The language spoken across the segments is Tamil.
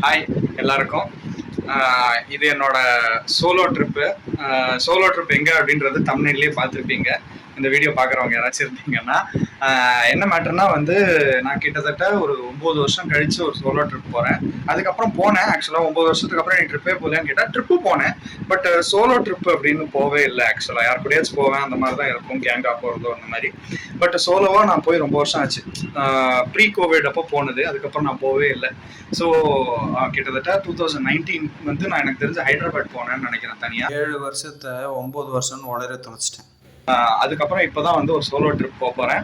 ஹாய் எல்லாருக்கும். இது என்னோட சோலோ ட்ரிப்பு. சோலோ ட்ரிப் எங்கே அப்படின்றது தமிழ்லேயே பார்த்துருப்பீங்க. இந்த வீடியோ பார்க்குறவங்க யாராச்சும் இருந்தீங்கன்னா, என்ன மேட்டர்னா வந்து நான் கிட்டத்தட்ட ஒரு 9 வருஷம் கழித்து ஒரு சோலோ ட்ரிப் போகிறேன். அதுக்கப்புறம் போனேன். ஆக்சுவலாக 9 வருஷத்துக்கு அப்புறம் நீ ட்ரிப்பே போகலையான்னு கேட்டால் ட்ரிப்பு போனேன். பட் சோலோ ட்ரிப் அப்படின்னு போவே இல்லை. ஆக்சுவலாக யார் கூடயாச்சும் போவேன், அந்த மாதிரி தான் இருக்கும், கேங்காக போகிறதோ அந்த மாதிரி. பட் சோலோவாக நான் போய் ரொம்ப வருஷம் ஆச்சு. ப்ரீ கோவிட் அப்போ போனது. அதுக்கப்புறம் நான் போவே இல்லை. ஸோ கிட்டத்தட்ட 2019 வந்து நான் எனக்கு தெரிஞ்ச ஹைதராபாத் போனேன்னு நினைக்கிறேன். தனியாக 7 வருஷத்தை 9 வருஷம்னு உடனே தொலைச்சிட்டேன். அதுக்கப்புறம் இப்போதான் வந்து ஒரு சோலோ ட்ரிப் போகிறேன்.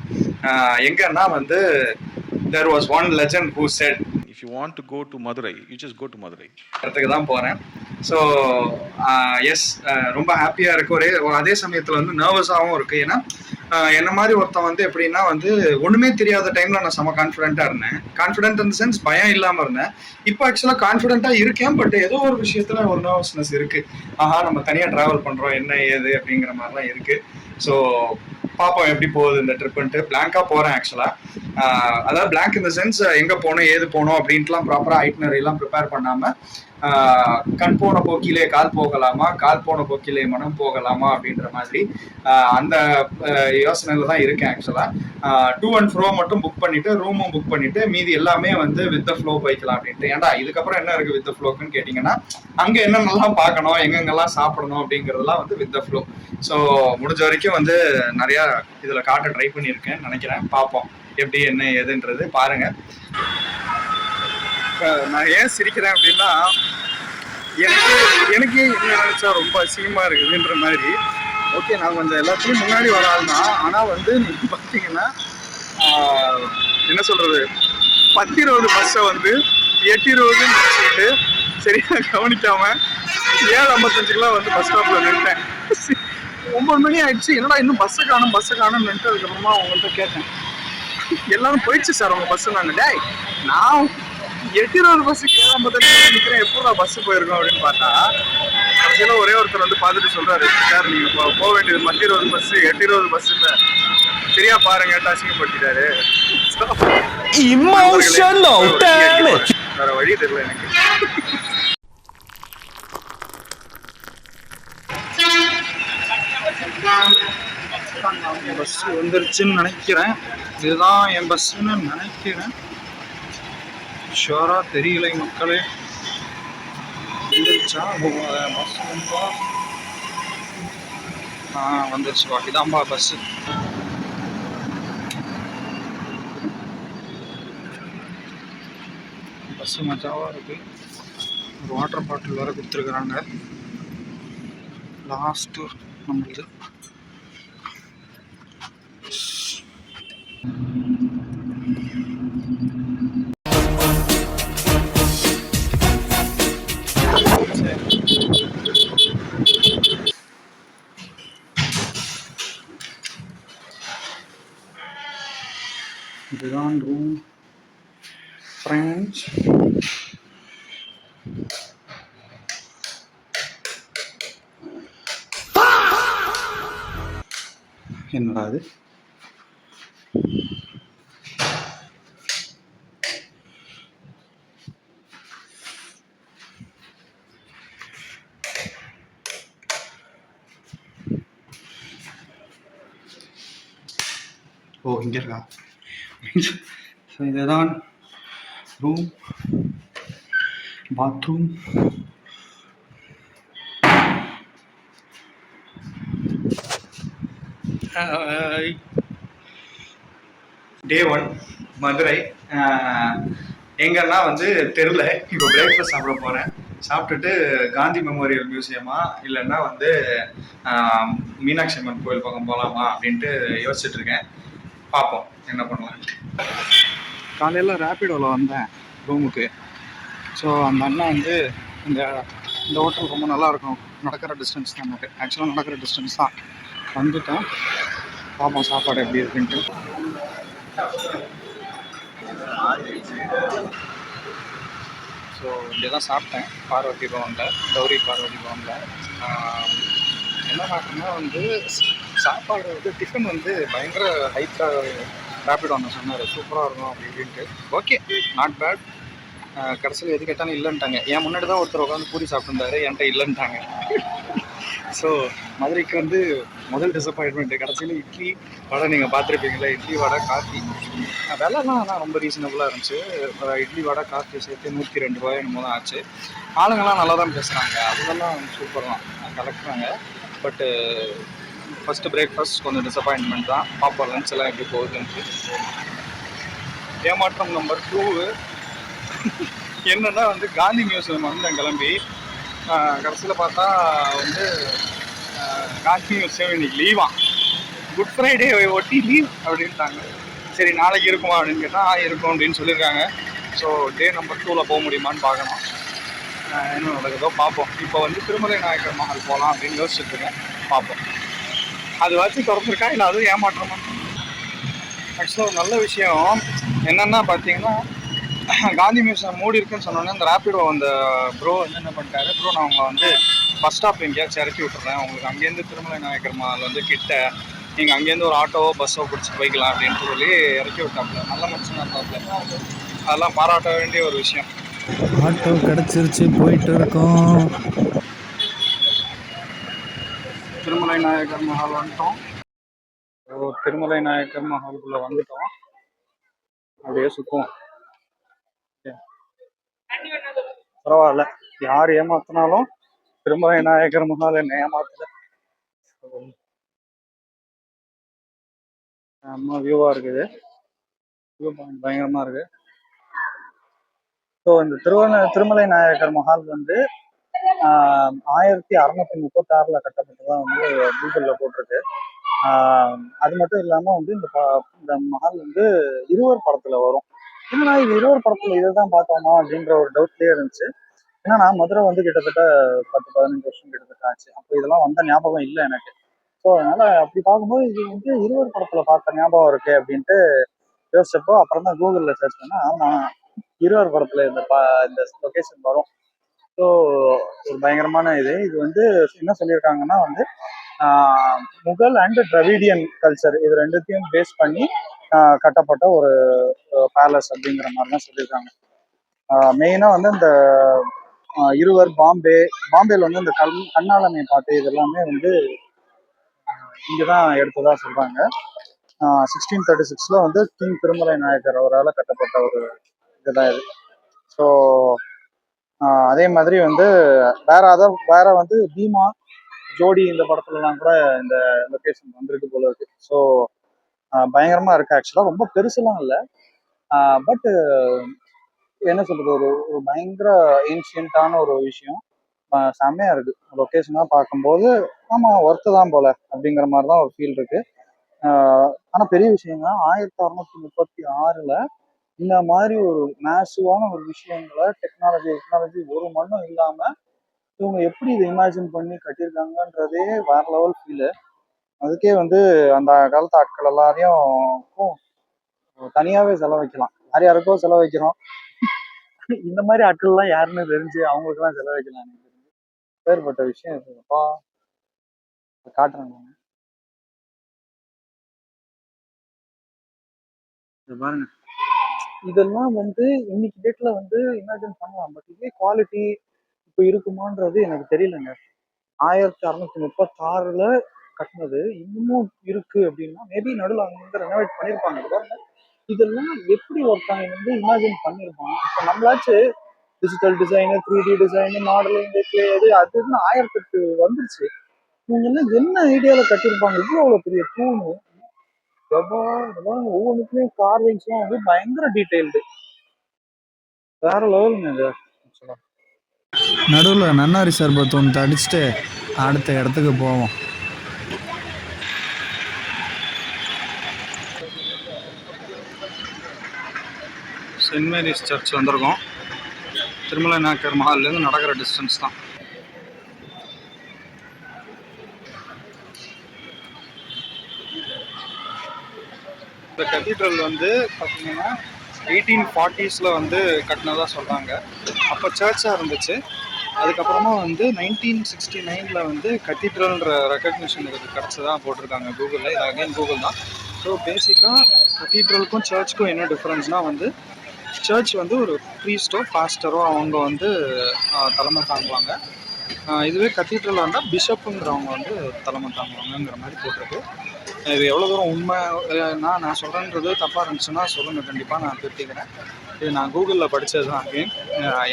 எங்கன்னா வந்து there was one legend who said if you want to go to Madurai you just go to Madurai. இடத்துக்கு தான் போகிறேன். ஸோ எஸ், ரொம்ப ஹாப்பியாக இருக்குது. அதே சமயத்தில் வந்து நர்வஸாகவும் இருக்குது. ஏன்னா என்ன மாதிரி ஒருத்தன் வந்து எப்படின்னா வந்து ஒன்றுமே தெரியாத டைமில் நான் செம்ம கான்ஃபிடென்ட்டாக இருந்தேன். கான்ஃபிடென்ட் இன் த சென்ஸ் பயம் இல்லாமல் இருந்தேன். இப்போ ஆக்சுவலாக கான்ஃபிடென்ட்டாக இருக்கேன். பட் ஏதோ ஒரு விஷயத்தில் ஒரு நர்வஸ்னஸ் இருக்குது. நம்ம தனியாக ட்ராவல் பண்ணுறோம், என்ன ஏது அப்படிங்கிற மாதிரிலாம் இருக்குது. ஸோ பார்ப்போம் எப்படி போகுது இந்த ட்ரிப்புன்ட்டு. பிளாங்காக போகிறேன் ஆக்சுவலாக. அதாவது பிளாங்க் இந்த சென்ஸ் எங்கே போகணும் ஏது போகணும் அப்படின்ட்டுலாம் ப்ராப்பராக ஐட்னரிலாம் ப்ரிப்பேர் பண்ணாமல் கண் போன போக்கிலே கால் போகலாமா, கால் போன போக்கிலே மனம் போகலாமா அப்படின்ற மாதிரி அந்த யோசனையில் தான் இருக்கேன் ஆக்சுவலாக. டூ அண்ட் ஃப்ரோ மட்டும் புக் பண்ணிவிட்டு ரூமும் புக் பண்ணிவிட்டு மீதி எல்லாமே வந்து வித் த ஃப்ளோ போய்க்கலாம் அப்படின்ட்டு. ஏன்டா இதுக்கப்புறம் என்ன இருக்குது வித் த ஃப்ளோக்குன்னு கேட்டிங்கன்னா, அங்கே என்னென்னலாம் பார்க்கணும், எங்கெங்கெல்லாம் சாப்பிடணும் அப்படிங்கிறதுலாம் வந்து வித் த ஃப்ளோ. ஸோ முடிஞ்ச வரைக்கும் வந்து நிறையா இதில் காட்ட ட்ரை பண்ணியிருக்கேன் நினைக்கிறேன். பார்ப்போம் எப்படி என்ன ஏதுன்றது பாருங்கள். நான் ஏன் சிரிக்கிறேன் அப்படின்னா, எனக்கு என்ன நினச்சா ரொம்ப அசிங்கமாக இருக்குதுன்ற மாதிரி. ஓகே, நான் கொஞ்சம் எல்லாத்துலேயும் முன்னாடி வர ஆள் தான். ஆனால் வந்து நீங்கள் பார்த்தீங்கன்னா என்ன சொல்கிறது, 10-20 பஸ்ஸை வந்து 8-20 சொல்லிட்டு சரியாக கவனிக்காமல் 7:55 வந்து பஸ் ஸ்டாப்பில் நின்ட்டேன். 9 மணி ஆயிடுச்சு, என்னடா இன்னும் பஸ்ஸை காணும்னு நின்ட்டு அதுக்கப்புறமா அவங்கள்ட்ட கேட்டேன். எல்லாரும் போயிடுச்சு சார் உங்கள் பஸ்ஸு. டேய், நான் 8:20 பஸ்ஸுக்கு 7:55 நிற்கிறேன், எப்போ பஸ்ஸு போயிருக்கோம் அப்படின்னு பார்த்தா கடைசியில் ஒரே ஒருத்தர் வந்து பார்த்துட்டு சொல்கிறாரு, சார் நீங்கள் போக வேண்டியது 10:20 பஸ்ஸு, 8:20 பஸ் இல்லை, சரியா பாருங்க, அசிங்கப்படுத்திட்டாரு. வேற வழி தெரியல எனக்கு. பஸ் வந்துருச்சுன்னு நினைக்கிறேன். இதுதான் என் பஸ்ஸுன்னு நினைக்கிறேன். ஷோரா தெரியலை மக்களே. வந்துருச்சா பஸ்? வந்துருச்சுப்பா, இதான்பா பஸ்ஸு. பஸ்ஸு மஜாவாக இருக்குது. ஒரு வாட்டர் பாட்டில் வேறு கொடுத்துருக்குறாங்க. லாஸ்ட்டு நம்மளுது. இதுதான் ரூம் ஃப்ரெண்ட்ஸ். என்னடா அது? ஓ, இங்கே இருக்கா? ஸோ இதுதான் ரூம், பாத்ரூம். டே 1 மதுரை. எங்கன்னா வந்து தெருல இப்போ பிரேக்ஃபாஸ்ட் சாப்பிட போகிறேன். சாப்பிட்டுட்டு காந்தி மெமோரியல் மியூசியமா இல்லைன்னா வந்து மீனாட்சி அம்மன் கோயில் பக்கம் போகலாமா அப்படின்ட்டு யோசிச்சுட்டு இருக்கேன். பார்ப்போம் என்ன பண்ணலான்ட்டு. காலையில் ரேப்பிடோவில் வந்தேன் ரூமுக்கு. ஸோ அந்த அண்ணா வந்து இந்த ஹோட்டல் ரொம்ப நல்லாயிருக்கும், நடக்கிற டிஸ்டன்ஸ் தான். எனக்கு ஆக்சுவலாக நடக்கிற டிஸ்டன்ஸ் தான். வந்துட்டேன், பார்ப்போம் சாப்பாடு எப்படி இருக்குன்ட்டு. ஸோ இப்படி தான் சாப்பிட்டேன் பார்வதி பவனில், கௌரி பார்வதி பவனில். என்ன பார்த்தோம்னா வந்து சாப்பாடு வந்து டிஃபன் வந்து பயங்கர ஹைட்டாக ரேப்பிடோ ஒன்று சொன்னார், சூப்பராக இருக்கும் அப்படி இப்படின்ட்டு. Okay, not bad. கடைசியில் எது கேட்டாலும் இல்லைன்ட்டாங்க. என் முன்னாடி தான் ஒருத்தர் உட்காந்து பூரி சாப்பிட்டுருந்தாரு, என்கிட்ட இல்லைன்ட்டாங்க. ஸோ மதுரைக்கு வந்து முதல் டிசப்பாயின்மெண்ட்டு. கடைசியில் இட்லி வடை நீங்கள் பார்த்துருப்பீங்களா, இட்லி வடை காஃபி விலைலாம் ஆனால் ரொம்ப ரீசனபுளாக இருந்துச்சு. இட்லி வடை காஃபி சேர்த்து 102 ரூபாய் என்னமோ தான் ஆச்சு. ஆளுங்கள்லாம் நல்லா தான் பேசுகிறாங்க, அவங்கெல்லாம் சூப்பர் தான் கலக்குறாங்க. பட்டு ஃபஸ்ட்டு பிரேக்ஃபாஸ்ட் கொஞ்சம் டிசப்பாயின்மெண்ட் தான். பாப்பா லஞ்ச் எல்லாம் எப்படி போகுதுன்ட்டு. ஏமாற்றம் நம்பர் 2 என்னன்னா வந்து காந்தி மியூசியம் வந்தேன் கிளம்பி. கடைசியில் பார்த்தா வந்து காந்தி மியூசியம் இன்னைக்கு லீவான், குட் ஃப்ரைடே ஒட்டி லீவ் அப்படின்ட்டாங்க. சரி நாளைக்கு இருக்குமா அப்படின்னு கேட்டால் இருக்கும் அப்படின்னு சொல்லியிருக்காங்க. ஸோ டே நம்பர் 2ல் போக முடியுமான்னு பார்க்கணும். என்ன நடக்குதோ பார்ப்போம். இப்போ வந்து திருமலை நாயக்கர் மஹால் போகலாம் அப்படின்னு யோசிச்சுட்டு இருக்கேன், பார்ப்போம். அது வச்சு திறந்துருக்கா இல்லை அதுவும் ஏமாற்றமா. ஆக்சுவலாக ஒரு நல்ல விஷயம் என்னென்னா பார்த்தீங்கன்னா, காந்தி மியூசியம் மூடி இருக்குன்னு சொன்னோன்னே அந்த ரேப்பிடோ அந்த ப்ரோ வந்து என்ன பண்ணிட்டாரு, ப்ரோ நான் உங்களை வந்து பஸ் ஸ்டாப் எங்கேயாச்சும் இறக்கி விட்டுறேன், உங்களுக்கு அங்கேருந்து திருமலை நாயக்கர் மஹால் வந்து கிட்ட, நீங்கள் அங்கேருந்து ஒரு ஆட்டோவோ பஸ்ஸோ பிடிச்சி போய்க்கலாம் அப்படின்ட்டு சொல்லி இறக்கி விட்டாப்புல. நல்ல மனுஷனாக இருந்தாப்புல. அதெல்லாம் பாராட்ட வேண்டிய ஒரு விஷயம். ஆட்டோ கிடச்சிருச்சு, போயிட்டு இருக்கோம். திருமலை நாயக்கர் மஹால் வந்துட்டோம். திருமலை நாயக்கர் மஹாலுக்குள்ளே வந்துட்டோம். அப்படியே சுற்றுவோம். பரவாயில்ல, யார் ஏமாத்தினாலும் திருமலை நாயக்கர் மஹால் என்ன ஏமாத்தல. அம்மா வியூவாக இருக்குது, வியூ பாயிண்ட் பயங்கரமாக இருக்குது. ஸோ இந்த திருமலை நாயக்கர் மஹால் வந்து 1636 கட்டப்பட்டதான் வந்து கூகுளில் போட்டிருக்கு. அது மட்டும் இல்லாமல் வந்து இந்த மஹால் வந்து இருவர் படத்தில் வரும். ஏன்னா இது இருவர் படத்தில் இதை தான் பார்த்தோமா அப்படின்ற ஒரு டவுட்லேயே இருந்துச்சு. ஏன்னா நான் மதுரை வந்து கிட்டத்தட்ட 10-15 வருஷம் கிட்டத்தட்ட ஆச்சு. அப்போ இதெல்லாம் வந்த ஞாபகம் இல்லை எனக்கு. ஸோ அதனால அப்படி பார்க்கும்போது இது வந்து இருவர் படத்துல பார்த்த ஞாபகம் இருக்கு அப்படின்ட்டு யோசிச்சப்போ அப்புறம் தான் கூகுளில் சர்ச் பண்ணேன். ஆமாம், இருவர் படத்துல இந்த லொக்கேஷன் வரும். ஸோ ஒரு பயங்கரமான இது வந்து என்ன சொல்லியிருக்காங்கன்னா வந்து முகல் அண்ட் டிராவிடியன் கல்ச்சர் இது ரெண்டுத்தையும் பேஸ் பண்ணி கட்டப்பட்ட ஒரு பேலஸ் அப்படிங்கிற மாதிரி தான் சொல்லியிருக்காங்க. மெயினாக வந்து இந்த இருவர் பாம்பேல வந்து இந்த கண்ணாலமை பாட்டு இது எல்லாமே வந்து இங்கதான் எடுத்ததா சொல்றாங்க. 1636 வந்து கிங் திருமலை நாயக்கர் அவரால் கட்டப்பட்ட ஒரு இதுதான் இது. ஸோ அதே மாதிரி வந்து வேற வந்து பீமா ஜோடி இந்த படத்துலலாம் கூட இந்த லொக்கேஷன் வந்திருக்கு போல இருக்கு. ஸோ பயங்கரமா இருக்கு. ஆக்சுவலா ரொம்ப பெருசுலாம் இல்லை, பட் என்ன சொல்றது, ஒரு பயங்கர ஏன்ஷியன்டான ஒரு விஷயம். செம்மையா இருக்கு லொக்கேஷனா பார்க்கும்போது. ஆமா, ஒர்த்து தான் போல அப்படிங்கிற மாதிரி தான் ஒரு ஃபீல் இருக்கு. ஆனா பெரிய விஷயம் தான், 1636 இந்த மாதிரி ஒரு மேசிவான ஒரு விஷயங்களை டெக்னாலஜி ஒரு மண்ணும் இல்லாம இவங்க எப்படி இதை இமேஜின் பண்ணி கட்டியிருக்காங்கன்றதே வேற லெவல் ஃபீலு. அதுக்கே வந்து அந்த காலத்து ஆட்கள் எல்லாரையும் தனியாவே செலவைக்கலாம். யாருக்கோ செலவைக்கிறோம், இந்த மாதிரி ஆட்கள்லாம் யாருன்னு தெரிஞ்சு அவங்களுக்குலாம் செலவைக்கலாம். பேர்பட்ட விஷயம் இருக்குப்பா, காட்டுறேன் பாருங்க. இதெல்லாம் வந்து இன்னைக்கு டேட்ல வந்து இமேஜின் பண்ணலாம், பட் இதே குவாலிட்டி இப்போ இருக்குமான்றது எனக்கு தெரியலங்க. 1636 கட்டினது இன்னமும் இருக்கு அப்படின்னா மேபி நடுவில் அங்க ரெனோவேட் பண்ணியிருப்பாங்க பாருங்க. இதெல்லாம் எப்படி ஒருத்தவங்க வந்து இமேஜின் பண்ணியிருப்பாங்க. இப்போ நம்மளாச்சு digital design 3D design modelling அதுன்னு 1008 வந்துருச்சு. இவங்க எல்லாம் என்ன ஐடியாவில் கட்டியிருப்பாங்க, இவ்வளோ பெரிய தூணு. ஒவ்வொன்றுக்குமே கார்விங்ஸ்லாம் வந்து பயங்கர டீடைல்டு, வேற லெவலுங்க இது. நடுவில் நன்னாரி சர்பத் ஒன்று அடிச்சுட்டு அடுத்த இடத்துக்கு போவோம். சென்ட் மேரிஸ் சர்ச் வந்திருக்கோம். திருமலை நாயக்கர் மஹால்லேருந்து நடக்கிற டிஸ்டன்ஸ் தான். இந்த கத்தீட்ரல் வந்து பார்த்தீங்கன்னா 1840s வந்து கட்டினதாக சொல்கிறாங்க. அப்போ சர்ச்சாக இருந்துச்சு. அதுக்கப்புறமா வந்து 1969 வந்து கத்தீட்ரல்ன்ற ரெக்கக்னிஷன் இதுக்கு கிடச்சதா போட்டிருக்காங்க கூகுளில். இது அகைன் கூகுள் தான். ஸோ பேசிக்காக கத்தீட்ரலுக்கும் சர்ச்சுக்கும் என்ன டிஃப்ரென்ஸ்னால் வந்து சர்ச் வந்து ஒரு ப்ரீஸ்டோ பாஸ்டரோ அவங்க வந்து தலைமை தாங்குவாங்க. இதுவே கத்தீட்ரலாக இருந்தால் பிஷப்புங்கிறவங்க வந்து தலைமை தாங்குவாங்கங்கிற மாதிரி போட்டிருக்கு. இது எவ்வளோ தூரம் உண்மை நான் சொல்கிறேன்றது தப்பாக இருந்துச்சுன்னா சொல்லுங்கள், கண்டிப்பாக நான் திருத்திக்கிறேன். இது நான் கூகுளில் படித்தது தான், அகெயின்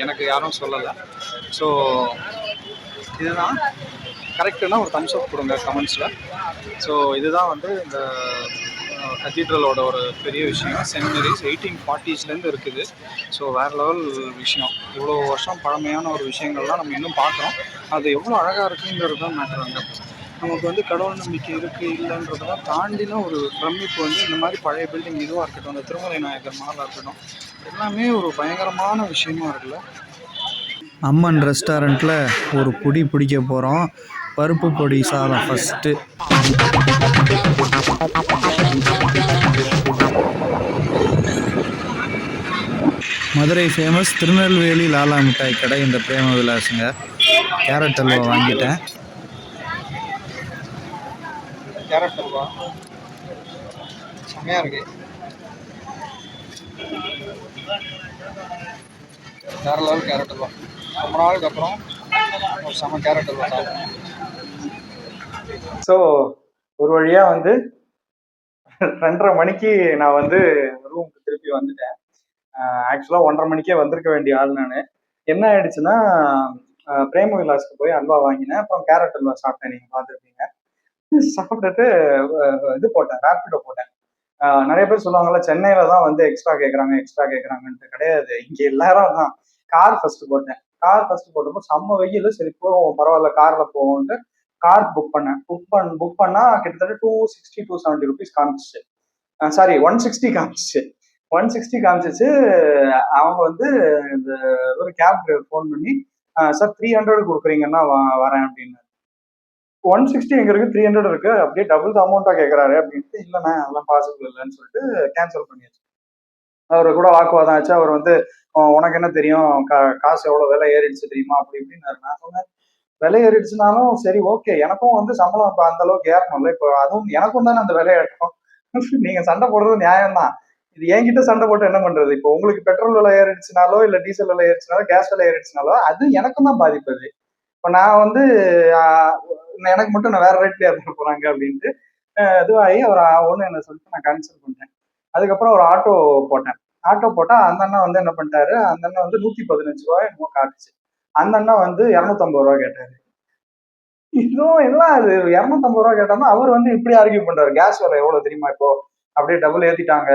எனக்கு யாரும் சொல்லலை. ஸோ இதுதான் கரெக்டுன்னா ஒரு தம்ஸ் அப் கொடுங்க கமெண்ட்ஸில். ஸோ இதுதான் வந்து இந்த கத்தீட்ரலோட ஒரு பெரிய விஷயம். சென்ட் மேரிஸ் 1840s இருக்குது. ஸோ வேறு லெவல் விஷயம். இவ்வளோ வருஷம் பழமையான ஒரு விஷயங்கள்லாம் நம்ம இன்னும் பார்க்குறோம். அது எவ்வளோ அழகாக இருக்குங்கிறது தான் மேட்ருங்க. நமக்கு வந்து கடவுள் நம்பிக்கை இருக்குது இல்லைன்றதெல்லாம் தாண்டின ஒரு பிரமிப்பு வந்து இந்த மாதிரி பழைய பில்டிங் இதுவாக இருக்கட்டும், அந்த திருமலை நாயக்கர் மாலாக இருக்கட்டும், எல்லாமே ஒரு பயங்கரமான விஷயமா இருக்குல்ல. அம்மன் ரெஸ்டாரண்ட்டில் ஒரு பொடி பிடிக்க போகிறோம். பருப்பு பொடி சாதம் ஃபஸ்ட்டு. மதுரை ஃபேமஸ் திருநெல்வேலி லாலா மிட்டாய் கடை இந்த பிரேம விலாஸுங்க. கேரட் அல்வா வாங்கிட்டேன். கேரட் அல்வா செம்மையாக இருக்கு. வேறு லெவல் கேரட் அல்வா. ரொம்ப நாளுக்கு அப்புறம் ஒரு செம்ம கேரட் அல்வா சாப்பிட்டேன். ஸோ ஒரு வழியாக வந்து 2:30 மணிக்கு நான் வந்து ரூமுக்கு திருப்பி வந்துட்டேன். ஆக்சுவலாக 1:30 மணிக்கே வந்திருக்க வேண்டிய ஆள் நான். என்ன ஆயிடுச்சுன்னா, பிரேம விலாஸ்க்கு போய் அல்வா வாங்கினேன். அப்புறம் கேரட் அல்வா சாப்பிட்டேன். நீங்கள் பார்த்துருப்பீங்க. சாப்பிட்டுட்டு இது போட்டேன், ரேப்பிடோ போட்டேன். நிறைய பேர் சொல்லுவாங்கல்ல, சென்னையில தான் வந்து எக்ஸ்ட்ரா கேட்குறாங்கன்ட்டு. கிடையாது, இங்கே எல்லாரும் தான். கார் ஃபர்ஸ்ட் போட்டேன். கார் ஃபர்ஸ்ட் போட்டப்போ செம்ம வெயில். சரி போவோம், பரவாயில்ல காரில் போவோம்ட்டு கார் புக் பண்ணேன். புக் பண்ணால் கிட்டத்தட்ட 260 270 ருபீஸ் காமிச்சிச்சு. சாரி 160 காமிச்சிச்சு. 160 காமிச்சிச்சு. அவங்க வந்து இந்த ஒரு கேப் டிரைவர் ஃபோன் பண்ணி, சார் 300 கொடுக்குறீங்கன்னா வரேன் அப்படின்னு. 160 எங்க இருக்கு, 300 இருக்கு, அப்படியே டபுள் அமௌண்ட்டா கேட்கறாரு அப்படின்ட்டு. இல்லைண்ணா அதெல்லாம் பாசிபிள் இல்லைன்னு சொல்லிட்டு கேன்சல் பண்ணியாச்சு. அவரு கூட வாக்குவாதம் ஆச்சு. அவர் வந்து உனக்கு என்ன தெரியும், காசு எவ்வளவு விலை ஏறிடுச்சு தெரியுமா அப்படி இப்படின்னு. நான் சொன்னேன், விலை ஏறிடுச்சுனாலும் சரி ஓகே, எனக்கும் வந்து சம்பளம் இப்போ அந்த அளவுக்கு ஏறணும்ல, இப்போ அதுவும் எனக்கும் தானே அந்த விலை ஏற்றணும். நீங்க சண்டை போடுறது நியாயம்தான். இது என்கிட்ட சண்டை போட்டு என்ன பண்றது? இப்போ உங்களுக்கு பெட்ரோல் விலை ஏறிடுச்சுனாலோ இல்ல டீசல் விலை ஏறிடுச்சுனாலோ கேஸ் விலை ஏறிடுச்சுனாலோ அது எனக்கும் தான் பாதிப்பு. அது இப்போ நான் வந்து எனக்கு மட்டும் நான் வேற ரேட்லயே இருக்க போறாங்க அப்படின்ட்டு இதுவாகி அவர் ஒன்று என்ன சொல்லிட்டு நான் கேன்சல் பண்ணேன். அதுக்கப்புறம் ஒரு ஆட்டோ போட்டேன். ஆட்டோ போட்டா அந்த அண்ணா வந்து என்ன பண்ணிட்டாரு, அந்த அண்ணா வந்து 115 ரூபாய் என்னமோ காட்டுச்சு. அந்த அண்ணா வந்து 250 ரூபா கேட்டாரு. இதுவும் எல்லாம் அது 250 ரூபா கேட்டாருன்னா அவர் வந்து இப்படி ஆர்கியூ பண்றாரு, கேஸ் விலை எவ்வளவு தெரியுமா இப்போ, அப்படியே டபுள் ஏத்திட்டாங்க,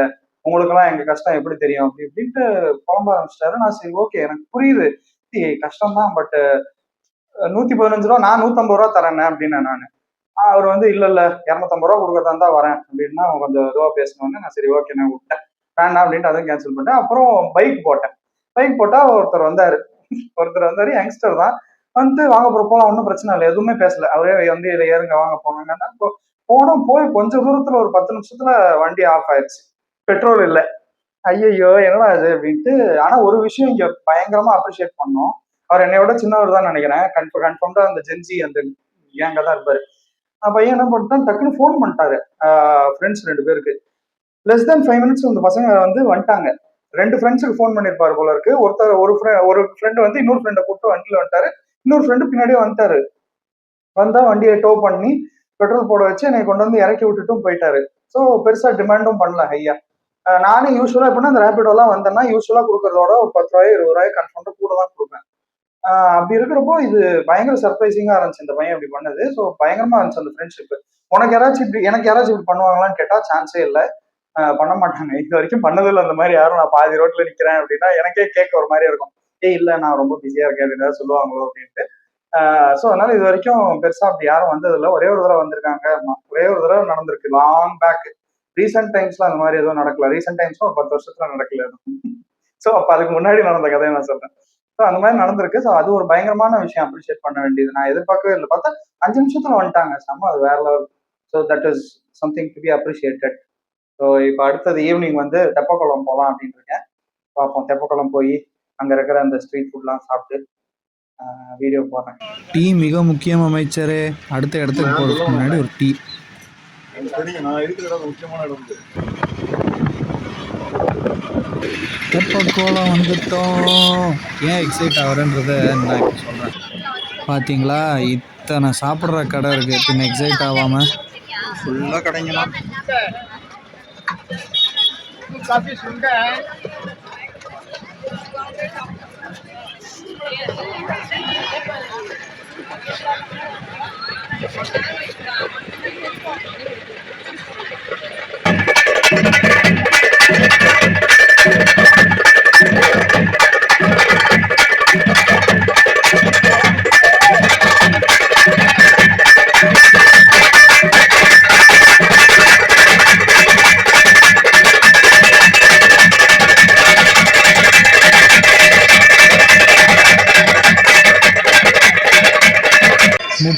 உங்களுக்கு எல்லாம் எங்க கஷ்டம் எப்படி தெரியும் அப்படி இப்படின்ட்டு புலம்ப ஆரம்பிச்சிட்டாரு. நான் சரி ஓகே எனக்கு புரியுது, கஷ்டம் தான், பட் 115 ரூபா நான் 150 ரூபா தரேன் அப்படின்னு நான். அவர் வந்து இல்ல 250 ரூபா கொடுக்கறதா இருந்தா வரேன் அப்படின்னா அவங்க கொஞ்சம் இதுவா பேசணும்னு நான் சரி ஓகே நான் விட்டேன். வேண்டாம் அப்படின்ட்டு அதையும் கேன்சல் பண்ணிட்டேன். அப்புறம் பைக் போட்டேன். பைக் போட்டா ஒருத்தர் வந்தாரு, யங்ஸ்டர் தான். வந்து வாங்க போலாம், ஒன்றும் பிரச்சனை இல்லை, எதுவுமே பேசல. அவரே வந்து இதை ஏறுங்க வாங்க போனாங்கன்னா போனோம். போய் கொஞ்சம் தூரத்துல ஒரு 10 நிமிஷத்துல வண்டி ஆஃப் ஆயிடுச்சு, பெட்ரோல் இல்லை. ஐயோ என்னடா இது அப்படின்ட்டு. ஆனா ஒரு விஷயம் இங்க பயங்கரமா அப்ரிஷியேட் பண்ணோம். அவர் என்னையோட சின்னவர் தான் நினைக்கிறேன். கன்ஃபார்ம்டா அந்த ஜென்சி அந்த கேங்க தான் இருப்பாரு. பையன் என்ன பண்ணிட்டான், டக்குன்னு ஃபோன் பண்ணிட்டாரு ஃப்ரெண்ட்ஸ் 2 பேருக்கு. லெஸ் தென் 5 மினிட்ஸ் அந்த பசங்க வந்து வந்துட்டாங்க. 2 ஃப்ரெண்ட்ஸுக்கு ஃபோன் பண்ணிருப்பாரு போல இருக்கு. ஒரு ஃப்ரெண்டு வந்து இன்னொரு ஃப்ரெண்டை கூப்பிட்டு வண்டியில வந்துட்டாரு. இன்னொரு ஃப்ரெண்டு பின்னாடியே வந்துட்டாரு. வந்தா வண்டியை டோ பண்ணி பெட்ரோல் போட வச்சு என்னை கொண்டு வந்து இறக்கி விட்டுட்டும் போயிட்டாரு. ஸோ பெருசா டிமாண்டும் பண்ணல ஹையா. நானும் யூஸ்வலா எப்படின்னா இந்த ரேபிடோலாம் வந்தேன்னா யூஸ்வலா கொடுக்கறதோட ஒரு 10 ரூபாய் 20 ரூபாய் கன்ஃபார்ம் கூட தான் கொடுப்பேன். அப்படி இருக்கிறப்போ இது பயங்கர சர்ப்ரைசிங்கா இருந்துச்சு இந்த பையன் இப்படி பண்ணது. ஸோ பயங்கரமா இருந்துச்சு அந்த ஃப்ரெண்ட்ஷிப். எனக்கு யாராச்சும் இப்படி பண்ணுவாங்களான்னு கேட்டா சான்ஸே இல்லை, பண்ண மாட்டாங்க. இது வரைக்கும் பண்ணதில்லை அந்த மாதிரி யாரும். நான் பாதி ரோட்ல நிக்கிறேன் அப்படின்னா எனக்கே கேட்க ஒரு மாதிரி இருக்கும், இல்ல நான் ரொம்ப பிஸியா இருக்கேன் அப்படின்னு சொல்லுவாங்களோ அப்படின்ட்டு. ஸோ அதனால இது வரைக்கும் பெருசா அப்படி யாரும் வந்ததில்லை. ஒரே ஒரு தடவை வந்திருக்காங்க, ஒரே ஒரு தடவை நடந்திருக்கு லாங் பேக். ரீசெண்ட் டைம்ஸ்ல அந்த மாதிரி எதுவும் நடக்கல. ரீசெண்ட் டைம்ஸ்ல ஒரு 10 வருஷத்துல நடக்கல. ஸோ அப்ப அதுக்கு முன்னாடி நடந்த கதையை நான் சொல்றேன். ஸோ அந்த மாதிரி நடந்திருக்கு. ஸோ அது ஒரு பயங்கரமான விஷயம், அப்ரிஷியேட் பண்ண வேண்டியது. நான் எதிர்பார்க்கவே இல்லை, பார்த்தா 5 நிமிஷத்துல வந்துட்டாங்க. செம்ம, அது வேற level. So that is something to be appreciated. So இப்போ அடுத்தது ஈவினிங் வந்து தெப்பக்குளம் போகலாம் அப்படின்னு இருக்கேன். பார்ப்போம், தெப்பக்குளம் போய் அங்கே இருக்கிற அந்த ஸ்ட்ரீட் ஃபுட்லாம் சாப்பிட்டு வீடியோ போடுறேன். டீ மிக முக்கியம் அமைச்சரே. அடுத்த இடத்துக்கு போகிறதுக்கு முன்னாடி ஒரு டீ. நான் இருக்கிற இடம் முக்கியமான இடம். தெப்பக்கோலம் வந்துட்டோம். ஏன் எக்ஸைட் ஆகிறேன்றதை நான் இப்போ சொல்கிறேன். பார்த்தீங்களா, இத்தனை சாப்பிட்ற கடை இருக்குது, பின்ன எக்ஸைட் ஆகாமல்? ஃபுல்லாக கடைங்கலாம்.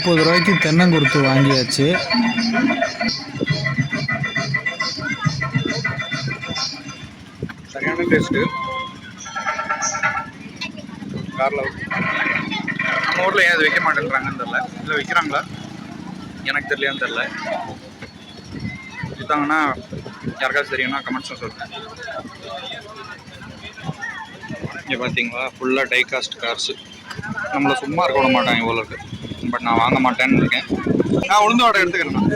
₹30 தென்னங்குருத்து வாங்கியாச்சு. சரியான டேஸ்ட்டு. காரில் நம்ம ஊரில் ஏன் அது வைக்க மாட்டேன்றாங்கன்னு தெரில. இல்லை வைக்கிறாங்களா எனக்கு தெரியலையான்னு தெரில. விற்றாங்கன்னா யாருக்காச்சும் தெரியும்னா கமெண்ட்ஸும் சொல்லுங்கள். இங்கே பார்த்தீங்களா, ஃபுல்லாக டை காஸ்ட் கார்ஸு. நம்மளை சும்மா இருக்க விட மாட்டாங்க இவ்வளோ இருக்குது. பட் நான் வாங்க மாட்டேன்னு இருக்கேன். நான் உளுந்து வடை எடுத்துக்கிறேன்.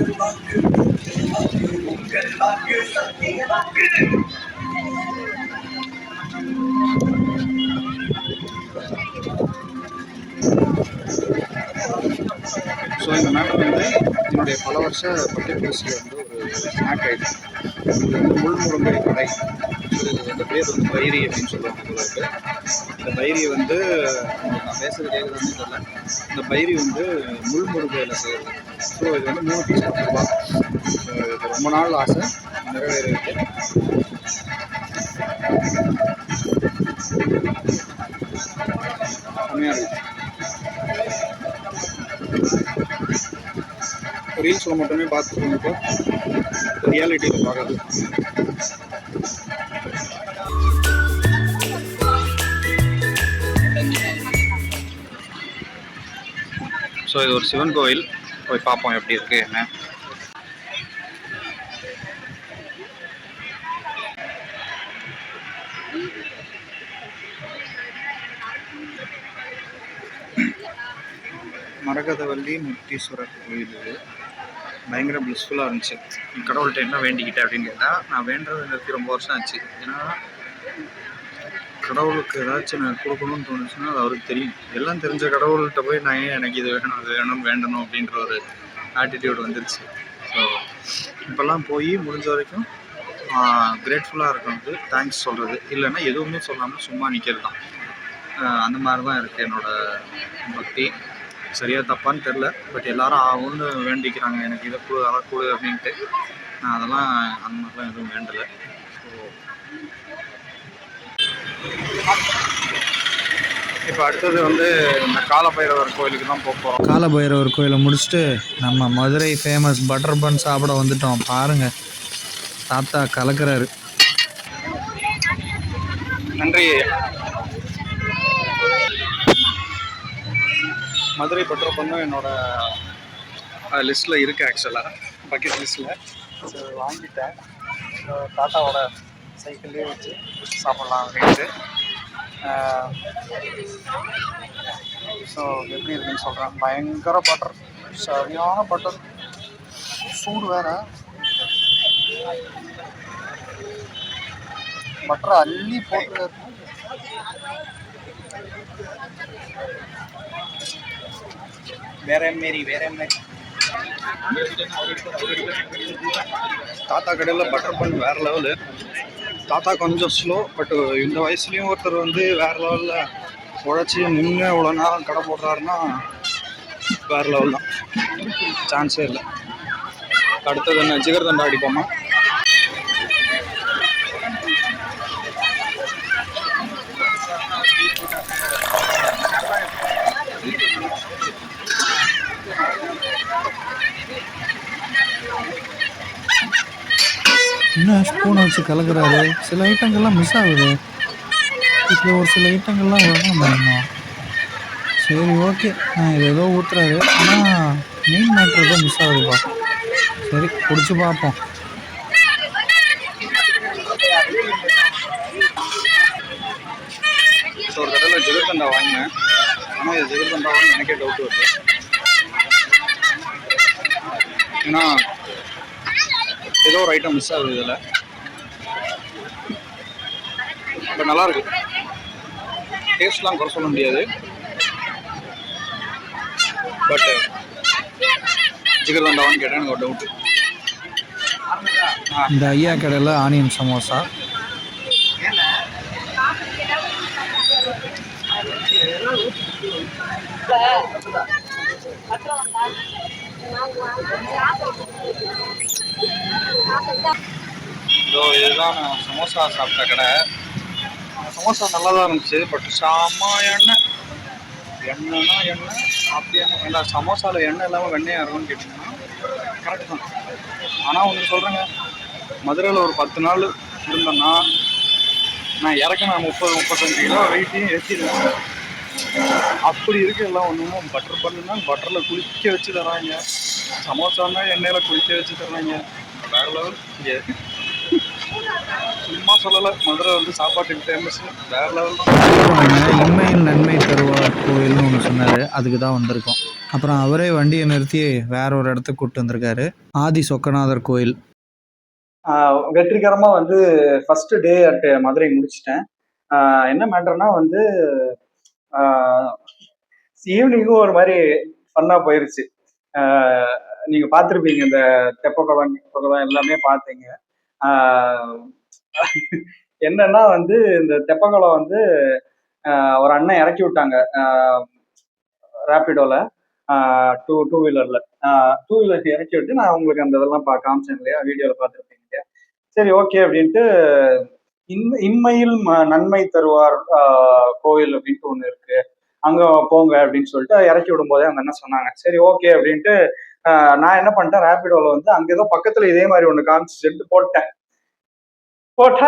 ஸோ இந்த மேப் வந்து என்னுடைய பல வருஷ பக்கெட் லிஸ்ட்டில் வந்து ஒரு ஸ்நாக் ஐட்டம். இது வந்து முள்முருங்கை கடை. இந்த பேர் வந்து பைரி அப்படின்னு சொல்லுவாங்க போல இருக்குது. இந்த பைரி வந்து நான் பேசுகிறது கேட்குதான்னு தெரியல. இந்த பைரி வந்து முள்முருங்கையில் செய்கிறது. ஸோ இது வந்து 3 பீஸ் ₹10. இது ரொம்ப நாள் ஆசை நிறைவேறிருக்கு. செம்மையாக இருக்குது. ரீல்ஸில் மட்டுமே பார்த்துட்டு ரியாலிட்டியில் பார்க்காது. ஸோ இது ஒரு சிவன் கோயில், போய் பார்ப்போம் எப்படி இருக்குது என்ன. மரகதவள்ளி முக்தீஸ்வரர் கோயில். இது பயங்கர பிளிஸ்ஃபுல்லாக இருந்துச்சு. கடவுள்கிட்ட என்ன வேண்டிக்கிட்டேன் அப்படின்னு கேட்டால், நான் வேண்டது நிறுத்தி ரொம்ப வருஷம் ஆச்சு. ஏன்னா கடவுளுக்கு ஏதாச்சும் நான் கொடுக்கணும்னு தோணுச்சுன்னா அது அவருக்கு தெரியும். எல்லாம் தெரிஞ்ச கடவுள்கிட்ட போய் நான் ஏன் எனக்கு இது வேணும் அது வேணும்னு வேண்டணும் அப்படின்ற ஒரு ஆட்டிடியூட் வந்துருச்சு. ஸோ இப்போல்லாம் போய் முடிஞ்ச வரைக்கும் கிரேட்ஃபுல்லாக இருக்கிறது, தேங்க்ஸ் சொல்கிறது, இல்லைன்னா எதுவுமே சொல்லாமல் சும்மா நிற்கிறது தான். அந்த மாதிரி தான் இருக்குது என்னோடய பக்தி. சரியாக தப்பான்னு தெரில, பட் எல்லாரும் ஒன்று வேண்டிக்கிறாங்க, எனக்கு இதை கொடு அதை கொடு அப்படின்ட்டு. நான் அதெல்லாம் அந்த மாதிரிலாம் எதுவும் வேண்டலை. ஸோ இப்போ அடுத்தது வந்து இந்த காலபைரவர் கோயிலுக்கு தான் போக போகிறோம். காலபைரவர் கோயிலை முடிச்சுட்டு நம்ம மதுரை ஃபேமஸ் பட்டர் பன் சாப்பிட வந்துட்டோம். பாருங்கள், தாத்தா கலக்கிறாரு. நன்றி. மதுரை பட்டர் பன்னும் என்னோட லிஸ்ட்டில் இருக்குது, ஆக்சுவலாக பக்கெட் லிஸ்ட்டில். ஸோ வாங்கிட்டேன். தாத்தாவோட சைக்கிள்லேயே வச்சு சாப்பிட்லாம் அப்படின்ட்டு. ஸோ எப்படி இருக்குன்னு சொல்கிறேன். பயங்கர பட்டர், சரியான பட்டர், சூடு வேறு. பட்டரை அள்ளி போட்டு வேற மாரி. தாத்தா கடையில் பட்டர் பன் வேறு லெவலு. தாத்தா கொஞ்சம் ஸ்லோ, பட் இந்த வயசுலேயும் ஒருத்தர் வந்து வேறு லெவலில் உழைச்சி நின்று இவ்வளோ நேரம் கடை போடுறாருன்னா வேறு லெவல் தான், சான்ஸே இல்லை. அடுத்தது என்ன, ஜிகர்தண்டா அடிப்போமா? இன்னும் ஸ்பூனை வச்சு கலக்கிறாரு. சில ஐட்டங்கள்லாம் மிஸ் ஆகுது. இப்போ ஒரு சில ஐட்டங்கள்லாம் வேணும். சரி, ஓகே, இது ஏதோ ஊற்றுறாரு, ஆனால் மெயின் மேட்ரு ஏதோ மிஸ் ஆகுதுப்பா. சரி, குடிச்சு பார்ப்போம். ஜிகர்தண்டா வாங்கினேன். ஆனால் இது ஜிகர்தண்டாவான்னு எனக்கே டவுட் வருது. ஏன்னா ஏதோ ஒரு ஐட்டம் மிஸ் ஆகுது இதில். பட் நல்லாயிருக்கு. டேஸ்ட்லாம் குறை சொல்ல முடியாது. பட் ஜிகர்தண்டாவான்னு கேட்டால் எனக்கு ஒரு டவுட்டு. இந்த ஐயா கடையில் ஆனியன் சமோசா. இதுதான் நான் சமோசா சாப்பிட்ட கடை. சமோசா நல்லா தான் இருந்துச்சு. பட் செம்ம எண்ணெய். எண்ணெய்னா எண்ணெய் அப்படி எண்ணெய் சமோசாவில் எண்ணெய் இல்லாமல் வெண்ணெயாக இருக்கும்னு கேட்டிங்கன்னா கரெக்டு தான். ஆனால் ஒன்று சொல்கிறேங்க, மதுரையில் ஒரு 10 நாள் இருந்தேன்னா நான் இறக்க நான் 30-35 கிலோ வெயிட்டையும் ஏற்றிடுவேன். அப்படி இருக்கு எல்லாம். ஒன்றும் பட்டர் பண்ணுன்னா பட்டரில் குளிக்க வச்சு தர்றாங்க. சமோசான்னா எண்ணெயில் குளிக்க வச்சு தர்றாங்க. வேறு லெவல். இங்கே சும்மா சொல்லலை, மதுரை வந்து சாப்பாட்டுக்கு ஃபேமஸ். வேறு லெவல் தான். இம்மையில் நன்மை தருவார் கோயில்னு ஒன்று சொன்னார், அதுக்கு தான் வந்திருக்கோம். அப்புறம் அவரே வண்டியை நிறுத்தி வேற ஒரு இடத்துக்கு கூப்பிட்டு வந்திருக்காரு. ஆதி சொக்கநாதர் கோயில். வெற்றிகரமாக வந்து ஃபஸ்ட்டு டே அட் மதுரை முடிச்சிட்டேன். என்ன மேட்டர்னா வந்து ஈவினிங்கும் ஒரு மாதிரி ஃபன்னாக போயிருச்சு. நீங்கள் பார்த்துருப்பீங்க, இந்த தெப்பக்குளம் எல்லாமே பார்த்தீங்க. என்னன்னா வந்து இந்த தெப்பக்குளம் வந்து ஒரு அண்ணன் இறக்கி விட்டாங்க ரேப்பிடோவில். டூ வீலரில் இறக்கி விட்டு நான் உங்களுக்கு அந்த இதெல்லாம் காமிச்சேன் இல்லையா, வீடியோவில் பார்த்துருப்பீங்க இல்லையா. சரி ஓகே அப்படின்ட்டு இம்மையில் நன்மை தருவார் கோயில் அப்படின்ட்டு ஒன்று இருக்கு, அங்கே போங்க அப்படின்னு சொல்லிட்டு இறக்கி விடும்போதே அந்த அண்ணன் சொன்னாங்க. சரி ஓகே அப்படின்ட்டு நான் என்ன பண்ணிட்டேன், ரேப்பிடோவில் வந்து அங்கே ஏதோ பக்கத்தில் இதே மாதிரி ஒன்று காமிச்சுட்டு போட்டேன்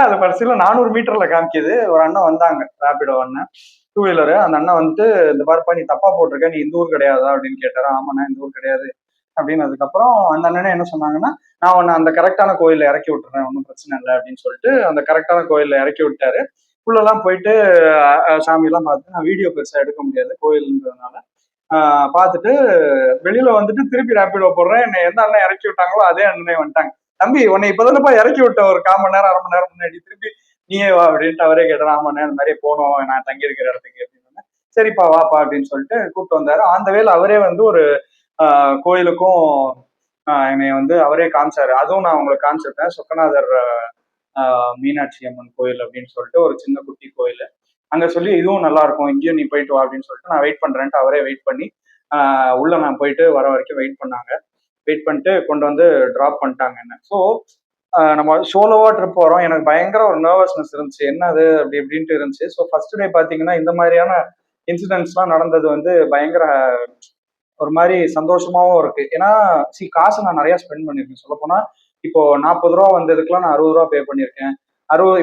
அது கடைசியில் 400 மீட்டர்ல காமிக்குது. ஒரு அண்ணன் வந்தாங்க, ரேப்பிடோ அண்ணன், 2 வீலரு. அந்த அண்ணன் வந்துட்டு இந்த பாருப்பா நீ தப்பா போட்டிருக்க, நீ இந்த ஊர் கிடையாதா அப்படின்னு கேட்டாரு. ஆமாண்ணா இந்த ஊர் கிடையாது அப்படின்னு. அதுக்கப்புறம் அந்த அண்ணனே என்ன சொன்னாங்கன்னா, நான் உன்னை அந்த கரெக்டான கோயிலில் இறக்கி விட்டுறேன், ஒன்றும் பிரச்சனை இல்லை அப்படின்னு சொல்லிட்டு அந்த கரெக்டான கோயிலில் இறக்கி விட்டாரு. உள்ளெல்லாம் போயிட்டு சாமியெல்லாம் பார்த்து, நான் வீடியோ பெருசாக எடுக்க முடியாது கோயிலுன்றதுனால, பார்த்துட்டு வெளியில வந்துட்டு திருப்பி ரேப்பிடோ போடுறேன். என்னை எந்த அண்ணன் இறக்கி விட்டாங்களோ அதே அண்ணனே வந்துட்டாங்க. தம்பி உன்னை இப்பதானப்பா இறக்கி விட்ட ஒரு 1/4 மணி நேரம் 1/2 மணி நேரம் முன்னாடி, திருப்பி நீயே வா அப்படின்ட்டு அவரே கேட்டார். ஆமாண்ணே இந்த மாதிரி போனோம் நான் தங்கி இருக்கிற இடத்துக்கு அப்படின்னு. சரிப்பா வாப்பா அப்படின்னு சொல்லிட்டு கூப்பிட்டு வந்தாரு. அந்த வேலை அவரே வந்து ஒரு கோயிலுக்கும் என்னை வந்து அவரே காமிச்சாரு. அதுவும் நான் உங்களுக்கு காமிச்சிருப்பேன். சொக்கநாதர் மீனாட்சி அம்மன் கோயில் அப்படின்னு சொல்லிட்டு ஒரு சின்ன குட்டி கோயில். அங்க சொல்லி இதுவும் நல்லா இருக்கும், இங்கேயும் நீ போயிட்டு வா அப்படின்னு சொல்லிட்டு நான் வெயிட் பண்றேன்ட்டு அவரே வெயிட் பண்ணி உள்ள நான் போயிட்டு வர வரைக்கும் வெயிட் பண்ணாங்க. வெயிட் பண்ணிட்டு கொண்டு வந்து ட்ராப் பண்ணிட்டாங்க என்ன. ஸோ நம்ம சோலோவா ட்ரிப் போகிறோம். எனக்கு பயங்கர ஒரு நர்வஸ்னஸ் இருந்துச்சு, என்னது அப்படி இப்படின்ட்டு இருந்துச்சு. ஸோ ஃபர்ஸ்ட் டே பார்த்தீங்கன்னா இந்த மாதிரியான இன்சிடென்ட்ஸ்லாம் நடந்தது வந்து பயங்கர ஒரு மாதிரி சந்தோஷமாவும் இருக்கு. ஏன்னா காசு நான் நிறைய ஸ்பெண்ட் பண்ணியிருக்கேன். சொல்லப்போனால் இப்போ 40 ரூபா வந்ததுக்குலாம் நான் 60 ரூபா பே பண்ணியிருக்கேன்.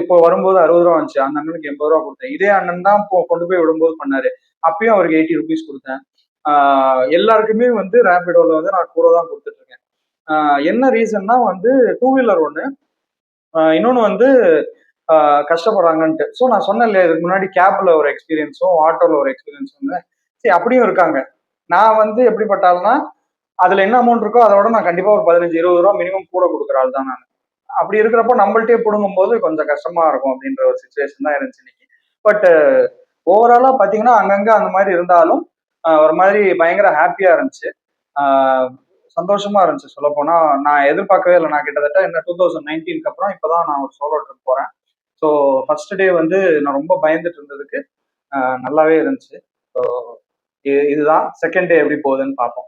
இப்போ வரும்போது 60 ரூபா வந்துச்சு. அந்த அண்ணனுக்கு 80 ரூபா கொடுத்தேன். இதே அண்ணன் தான் கொண்டு போய் விடும்போது பண்ணாரு. அப்பயும் அவருக்கு 80 ருபீஸ் கொடுத்தேன். எல்லாருக்குமே வந்து ரேப்பிடோவில் வந்து நான் கூட தான் கொடுத்துட்டு இருக்கேன். என்ன ரீசன்னா வந்து 2 வீலர் ஒன்று, இன்னொன்று வந்து கஷ்டப்படுறாங்கன்ட்டு. ஸோ நான் சொன்னேன் இல்லையா இதுக்கு முன்னாடி, கேப்ல ஒரு எக்ஸ்பீரியன்ஸும் ஆட்டோவில் ஒரு எக்ஸ்பீரியன்ஸும். சரி அப்படியும் இருக்காங்க. நான் வந்து எப்படிப்பட்டாலும்னா அதில் என்ன அமௌண்ட் இருக்கோ அதோட நான் கண்டிப்பாக ஒரு 15-20 ரூபா மினிமம் கூட கொடுக்குற ஆள் தான் நான். அப்படி இருக்கிறப்போ நம்மள்ட்டே பிடுங்கும் போது கொஞ்சம் கஷ்டமா இருக்கும் அப்படின்ற ஒரு சுச்சுவேஷன் தான் இருந்துச்சு இன்னைக்கு. பட் ஓவராலா பார்த்தீங்கன்னா அங்கங்கே அந்த மாதிரி இருந்தாலும் ஒரு மாதிரி பயங்கர ஹாப்பியா இருந்துச்சு, சந்தோஷமா இருந்துச்சு. சொல்ல போனா நான் எதிர்பார்க்கவே இல்லை. நான் கிட்டத்தட்ட என்ன 2019க்கு அப்புறம் இப்போதான் நான் ஒரு சோலோ ட்ரிப் போறேன். ஸோ ஃபர்ஸ்ட் டே வந்து நான் ரொம்ப பயந்துட்டு இருந்ததுக்கு நல்லாவே இருந்துச்சு. ஸோ இதுதான் செகண்ட் டே எப்படி போகுதுன்னு பார்ப்போம்.